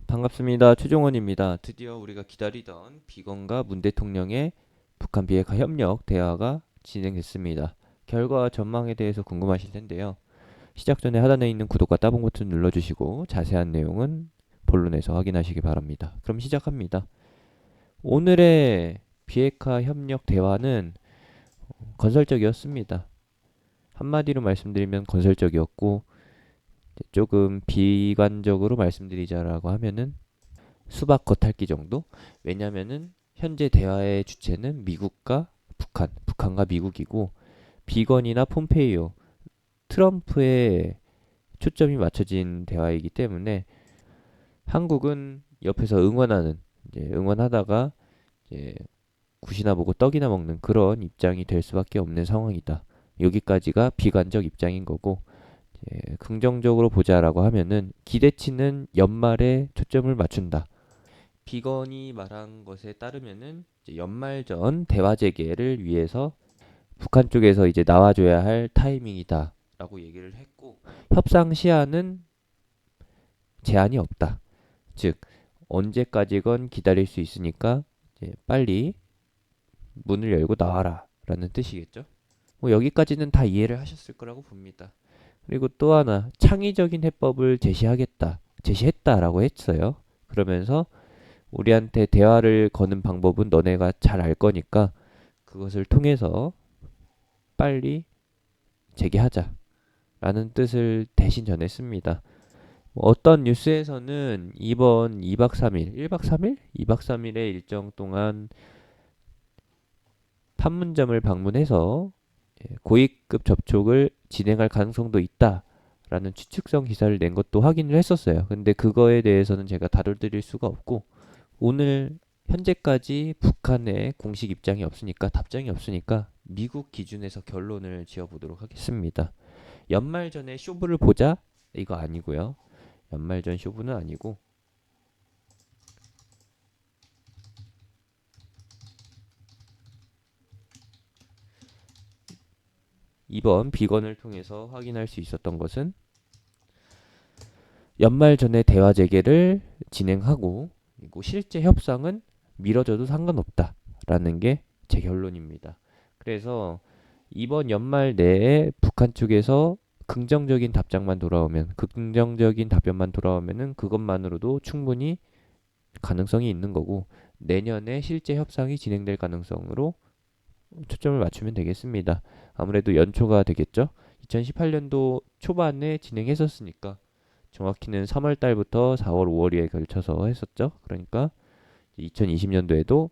반갑습니다. 최종원입니다. 드디어 우리가 기다리던 비건과 문 대통령의 북한 비핵화 협력 대화가 진행됐습니다. 결과와 전망에 대해서 궁금하실 텐데요. 시작 전에 하단에 있는 구독과 따봉 버튼 눌러주시고 자세한 내용은 본론에서 확인하시기 바랍니다. 그럼 시작합니다. 오늘의 비핵화 협력 대화는 건설적이었습니다. 한마디로 말씀드리면 건설적이었고, 조금 비관적으로 말씀드리자라고 하면은 수박 겉핥기 정도? 왜냐면은 현재 대화의 주체는 미국과 북한과 미국이고, 비건이나 폼페이오, 트럼프의 초점이 맞춰진 대화이기 때문에 한국은 옆에서 응원하다가 이제 굿이나 보고 떡이나 먹는 그런 입장이 될 수밖에 없는 상황이다. 여기까지가 비관적 입장인 거고, 긍정적으로 보자라고 하면은 기대치는 연말에 초점을 맞춘다. 비건이 말한 것에 따르면은 이제 연말 전 대화 재개를 위해서 북한 쪽에서 이제 나와줘야 할 타이밍이다라고 얘기를 했고, 협상 시한은 제한이 없다. 즉 언제까지건 기다릴 수 있으니까 이제 빨리 문을 열고 나와라라는 뜻이겠죠. 뭐 여기까지는 다 이해를 하셨을 거라고 봅니다. 그리고 또 하나 창의적인 해법을 제시했다라고 했어요. 그러면서 우리한테 대화를 거는 방법은 너네가 잘 알 거니까 그것을 통해서 빨리 재개하자라는 뜻을 대신 전했습니다. 어떤 뉴스에서는 이번 2박 3일, 1박 3일? 2박 3일의 일정 동안 판문점을 방문해서 고위급 접촉을 진행할 가능성도 있다라는 추측성 기사를 낸 것도 확인을 했었어요. 근데 그거에 대해서는 제가 다뤄드릴 수가 없고, 오늘 현재까지 북한의 공식 입장이 없으니까 답장이 없으니까 미국 기준에서 결론을 지어보도록 하겠습니다. 연말 전에 쇼부를 보자? 이거 아니고요. 연말 전 쇼부는 아니고 이번 비건을 통해서 확인할 수 있었던 것은 연말 전에 대화 재개를 진행하고, 그리고 실제 협상은 미뤄져도 상관없다라는 게 제 결론입니다. 그래서 이번 연말 내에 북한 쪽에서 긍정적인 답변만 돌아오면은 그것만으로도 충분히 가능성이 있는 거고, 내년에 실제 협상이 진행될 가능성으로 초점을 맞추면 되겠습니다. 아무래도 연초가 되겠죠. 2018년도 초반에 진행했었으니까 정확히는 3월 달부터 4월, 5월에 걸쳐서 했었죠. 그러니까 2020년도에도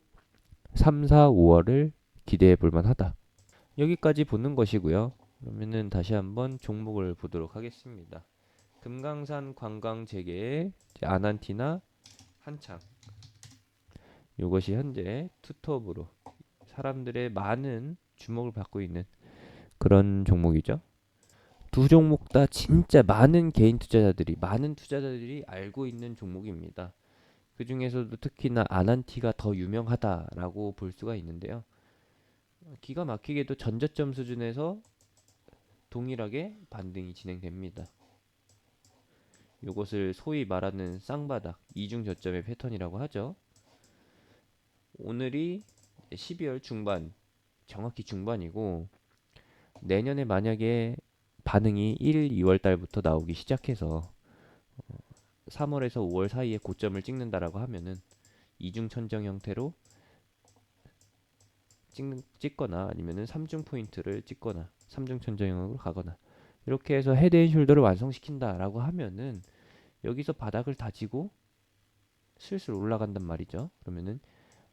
3, 4, 5월을 기대해 볼 만하다. 여기까지 보는 것이고요. 그러면은 다시 한번 종목을 보도록 하겠습니다. 금강산 관광 재개의 아난티나 한창. 이것이 현재 투톱으로 사람들의 많은 주목을 받고 있는 그런 종목이죠. 두 종목 다 진짜 많은 투자자들이 알고 있는 종목입니다. 그 중에서도 특히나 아난티가 더 유명하다라고 볼 수가 있는데요. 기가 막히게도 전저점 수준에서 동일하게 반등이 진행됩니다. 이것을 소위 말하는 쌍바닥 이중 저점의 패턴이라고 하죠. 오늘이 12월 중반, 정확히 중반이고, 내년에 만약에 반응이 1, 2월 달부터 나오기 시작해서 3월에서 5월 사이에 고점을 찍는다라고 하면은 이중 천정 형태로 찍거나 아니면은 3중 포인트를 찍거나 3중 천정형으로 가거나 이렇게 해서 헤드앤숄더를 완성시킨다라고 하면은 여기서 바닥을 다지고 슬슬 올라간단 말이죠. 그러면은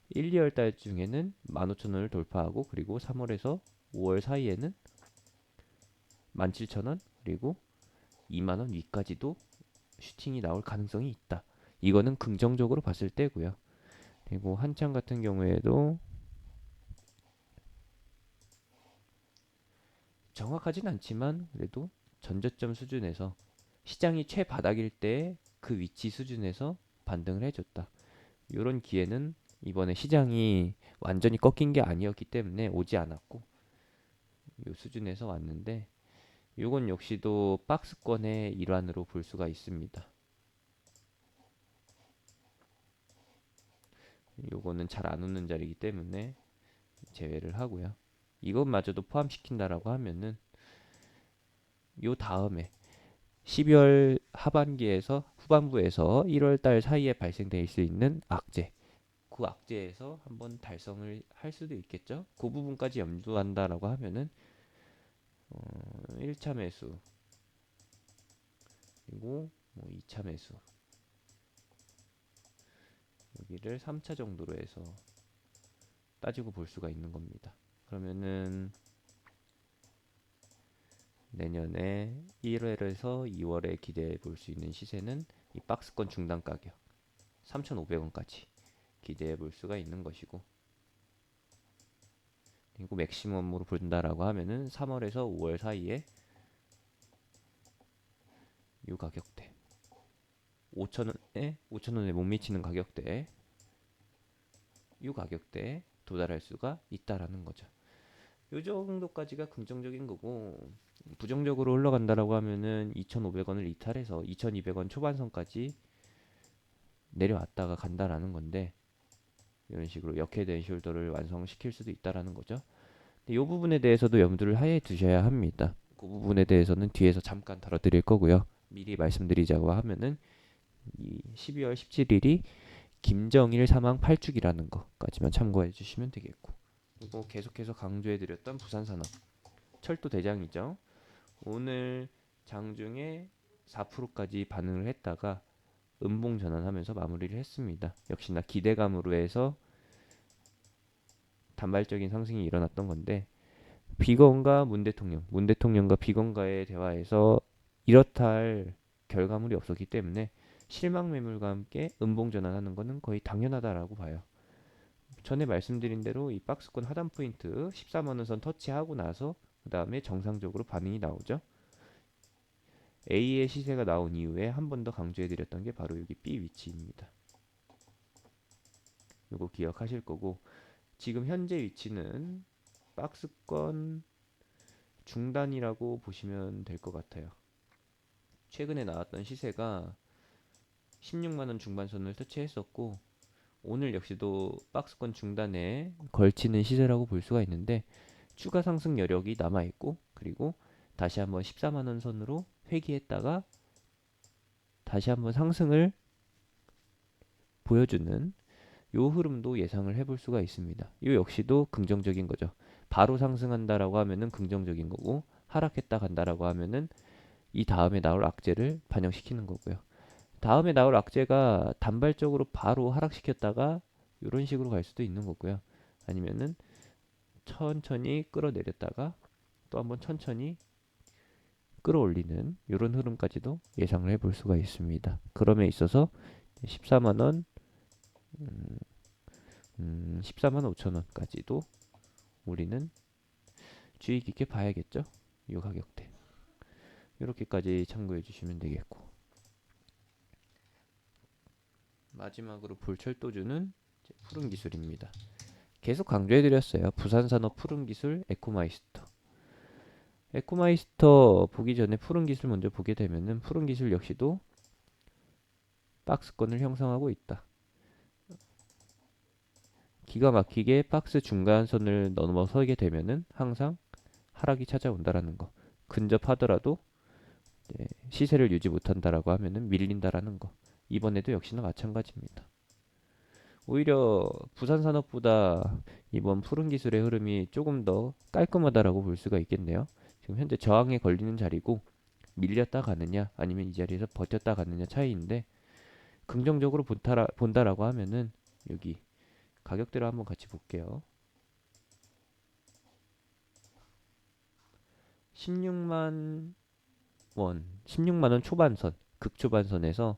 1, 2월 달 중에는 15,000원을 돌파하고, 그리고 3월에서 5월 사이에는 17,000원, 그리고 2만원 위까지도 슈팅이 나올 가능성이 있다. 이거는 긍정적으로 봤을 때고요. 그리고 한창 같은 경우에도 정확하진 않지만 그래도 전저점 수준에서 시장이 최바닥일 때 그 위치 수준에서 반등을 해줬다. 이런 기회는 이번에 시장이 완전히 꺾인 게 아니었기 때문에 오지 않았고, 이 수준에서 왔는데 이건 역시도 박스권의 일환으로 볼 수가 있습니다. 요거는 잘 안 웃는 자리이기 때문에 제외를 하고요. 이것마저도 포함시킨다라고 하면은 요 다음에 12월 하반기에서 후반부에서 1월 달 사이에 발생될 수 있는 악재, 그 악재에서 한번 달성을 할 수도 있겠죠. 그 부분까지 염두한다라고 하면은 1차 매수 그리고 뭐 2차 매수 여기를 3차 정도로 해서 따지고 볼 수가 있는 겁니다. 그러면은 내년에 1월에서 2월에 기대해 볼 수 있는 시세는 이 박스권 중단 가격 3,500원까지 기대해 볼 수가 있는 것이고, 그리고 맥시멈으로 본다라고 하면은 3월에서 5월 사이에 이 가격대 5,000원에 못 미치는 가격대 이 가격대에 도달할 수가 있다라는 거죠. 이 정도까지가 긍정적인 거고, 부정적으로 흘러간다라고 하면은 2,500원을 이탈해서 2,200원 초반선까지 내려왔다가 간다라는 건데, 이런 식으로 역회된 숄더를 완성시킬 수도 있다라는 거죠. 이 부분에 대해서도 염두를 하에 두셔야 합니다. 그 부분에 대해서는 뒤에서 잠깐 다뤄드릴 거고요. 미리 말씀드리자고 하면은 이 12월 17일이 김정일 사망 8주기라는 것까지만 참고해 주시면 되겠고, 그리고 계속해서 강조해드렸던 부산산업 철도 대장이죠. 오늘 장중에 4%까지 반응을 했다가 음봉 전환하면서 마무리를 했습니다. 역시나 기대감으로 해서 단발적인 상승이 일어났던 건데, 비건과 문 대통령과 비건과의 대화에서 이렇다 할 결과물이 없었기 때문에 실망 매물과 함께 음봉 전환하는 것은 거의 당연하다라고 봐요. 전에 말씀드린 대로 이 박스권 하단 포인트 14만 원 선 터치하고 나서 그 다음에 정상적으로 반응이 나오죠. A의 시세가 나온 이후에 한 번 더 강조해드렸던 게 바로 여기 B 위치입니다. 이거 기억하실 거고, 지금 현재 위치는 박스권 중단이라고 보시면 될 것 같아요. 최근에 나왔던 시세가 16만원 중반선을 터치했었고, 오늘 역시도 박스권 중단에 걸치는 시세라고 볼 수가 있는데, 추가 상승 여력이 남아있고, 그리고 다시 한번 14만원 선으로 회귀했다가 다시 한번 상승을 보여주는 요 흐름도 예상을 해볼 수가 있습니다. 이 역시도 긍정적인 거죠. 바로 상승한다라고 하면은 긍정적인 거고, 하락했다 간다라고 하면은 이 다음에 나올 악재를 반영시키는 거고요. 다음에 나올 악재가 단발적으로 바로 하락시켰다가 이런 식으로 갈 수도 있는 거고요. 아니면은 천천히 끌어내렸다가 또 한번 천천히 끌어올리는 이런 흐름까지도 예상을 해볼 수가 있습니다. 그럼에 있어서 14만 원, 14만 5천 원까지도 우리는 주의 깊게 봐야겠죠. 이 가격대. 이렇게까지 참고해 주시면 되겠고, 마지막으로 볼 철도주는 푸른 기술입니다. 계속 강조해드렸어요. 부산산업 푸른 기술 에코마이스터. 에코마이스터 보기 전에 푸른 기술 먼저 보게 되면은 푸른 기술 역시도 박스권을 형성하고 있다. 기가 막히게 박스 중간선을 넘어서게 되면은 항상 하락이 찾아온다라는 거. 근접하더라도 시세를 유지 못한다라고 하면은 밀린다라는 거. 이번에도 역시나 마찬가지입니다. 오히려 부산산업보다 이번 푸른 기술의 흐름이 조금 더 깔끔하다라고 볼 수가 있겠네요. 지금 현재 저항에 걸리는 자리고, 밀렸다 가느냐 아니면 이 자리에서 버텼다 가느냐 차이인데, 긍정적으로 본다라고 하면은 여기 가격대로 한번 같이 볼게요. 16만 원, 16만 원 초반선, 극초반선에서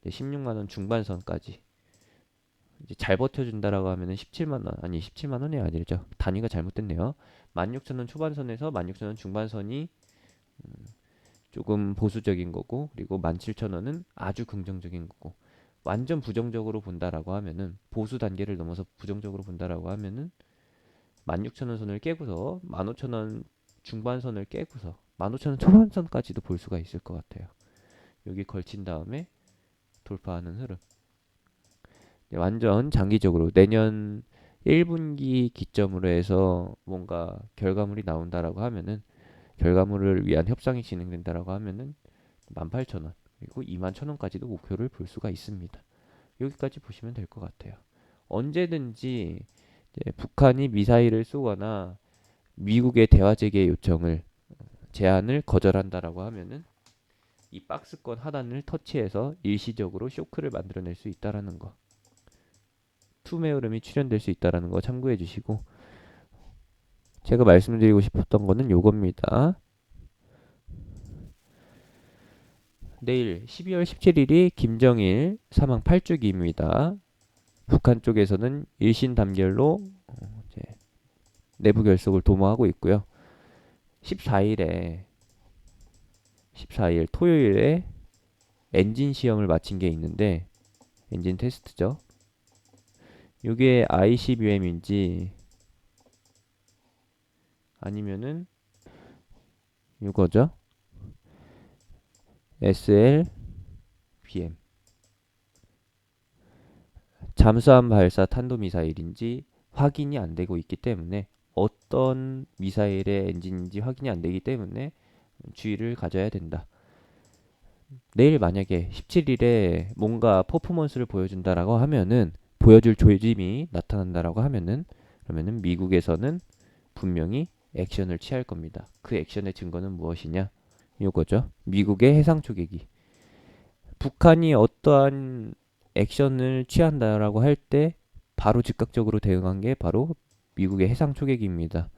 16만 원 중반선까지 이제 잘 버텨준다라고 하면은 17만 원, 아니 17만 원이 아니죠. 단위가 잘못됐네요. 16,000원 초반선에서 16,000원 중반선이 조금 보수적인 거고, 그리고 17,000원은 아주 긍정적인 거고, 완전 부정적으로 본다라고 하면은, 보수 단계를 넘어서 부정적으로 본다라고 하면은 16,000원 선을 깨고서 15,000원 중반선을 깨고서 15,000원 초반선까지도 볼 수가 있을 것 같아요. 여기 걸친 다음에 돌파하는 흐름. 완전 장기적으로 내년 1분기 기점으로 해서 뭔가 결과물이 나온다라고 하면은 결과물을 위한 협상이 진행된다라고 하면은 18,000원 그리고 21,000원까지도 목표를 볼 수가 있습니다. 여기까지 보시면 될 것 같아요. 언제든지 북한이 미사일을 쏘거나 미국의 대화 재개 요청을 제안을 거절한다라고 하면은 이 박스권 하단을 터치해서 일시적으로 쇼크를 만들어낼 수 있다라는 거. 투매 흐름이 출현될 수 있다라는 거 참고해 주시고 제가 말씀드리고 싶었던 거는 요겁니다. 내일 12월 17일이 김정일 사망 8주기입니다. 북한 쪽에서는 일신 단결로 내부 결속을 도모하고 있고요. 14일 토요일에 엔진 시험을 마친 게 있는데 엔진 테스트죠. 이게 ICBM인지 아니면은 이거죠. SLBM 잠수함 발사 탄도미사일인지 확인이 안 되고 있기 때문에 어떤 미사일의 엔진인지 확인이 안 되기 때문에 주의를 가져야 된다. 내일 만약에 17일에 뭔가 퍼포먼스를 보여준다라고 하면은 보여줄 조짐이 나타난다라고 하면은 그러면은 미국에서는 분명히 액션을 취할 겁니다. 그 액션의 증거는 무엇이냐? 이거죠. 미국의 해상 초계기. 북한이 어떠한 액션을 취한다라고 할 때 바로 즉각적으로 대응한 게 바로 미국의 해상 초계기입니다.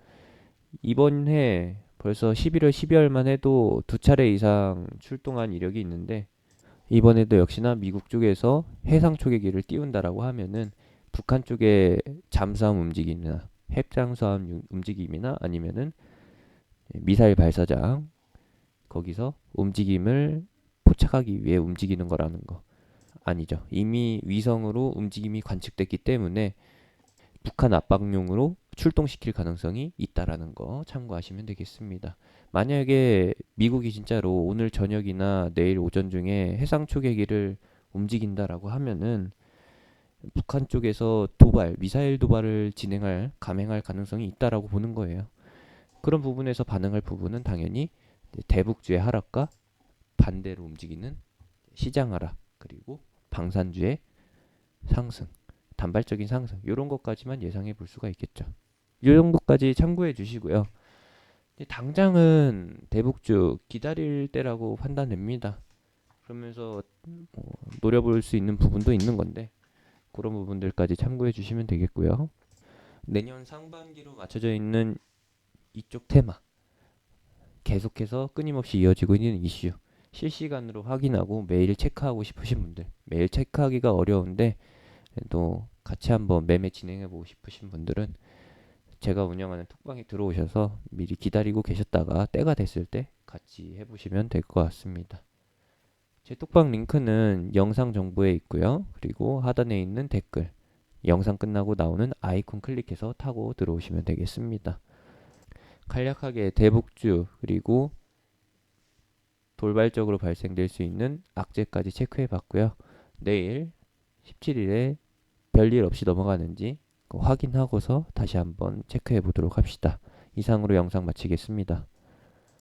이번 해 벌써 11월, 12월만 해도 두 차례 이상 출동한 이력이 있는데 이번에도 역시나 미국 쪽에서 해상 초계기를 띄운다라고 하면은 북한 쪽의 잠수함 움직임이나 핵잠수함 움직임이나 아니면은 미사일 발사장 거기서 움직임을 포착하기 위해 움직이는 거라는 거 아니죠. 이미 위성으로 움직임이 관측됐기 때문에 북한 압박용으로 출동시킬 가능성이 있다라는 거 참고하시면 되겠습니다. 만약에 미국이 진짜로 오늘 저녁이나 내일 오전 중에 해상 초계기를 움직인다라고 하면은 북한 쪽에서 미사일 도발을 감행할 가능성이 있다라고 보는 거예요. 그런 부분에서 반응할 부분은 당연히 대북주의 하락과 반대로 움직이는 시장 하락 그리고 방산주의 상승, 단발적인 상승 이런 것까지만 예상해 볼 수가 있겠죠. 이 정도까지 참고해 주시고요. 당장은 대북주 기다릴 때라고 판단됩니다. 그러면서 노려볼 수 있는 부분도 있는 건데 그런 부분들까지 참고해 주시면 되겠고요. 내년 상반기로 맞춰져 있는 이쪽 테마 계속해서 끊임없이 이어지고 있는 이슈 실시간으로 확인하고 매일 체크하고 싶으신 분들 매일 체크하기가 어려운데 또 같이 한번 매매 진행해 보고 싶으신 분들은 제가 운영하는 톡방에 들어오셔서 미리 기다리고 계셨다가 때가 됐을 때 같이 해보시면 될 것 같습니다. 제 톡방 링크는 영상 정보에 있고요. 그리고 하단에 있는 댓글, 영상 끝나고 나오는 아이콘 클릭해서 타고 들어오시면 되겠습니다. 간략하게 대북주 그리고 돌발적으로 발생될 수 있는 악재까지 체크해 봤고요. 내일 17일에 별일 없이 넘어가는지 확인하고서 다시 한번 체크해 보도록 합시다. 이상으로 영상 마치겠습니다.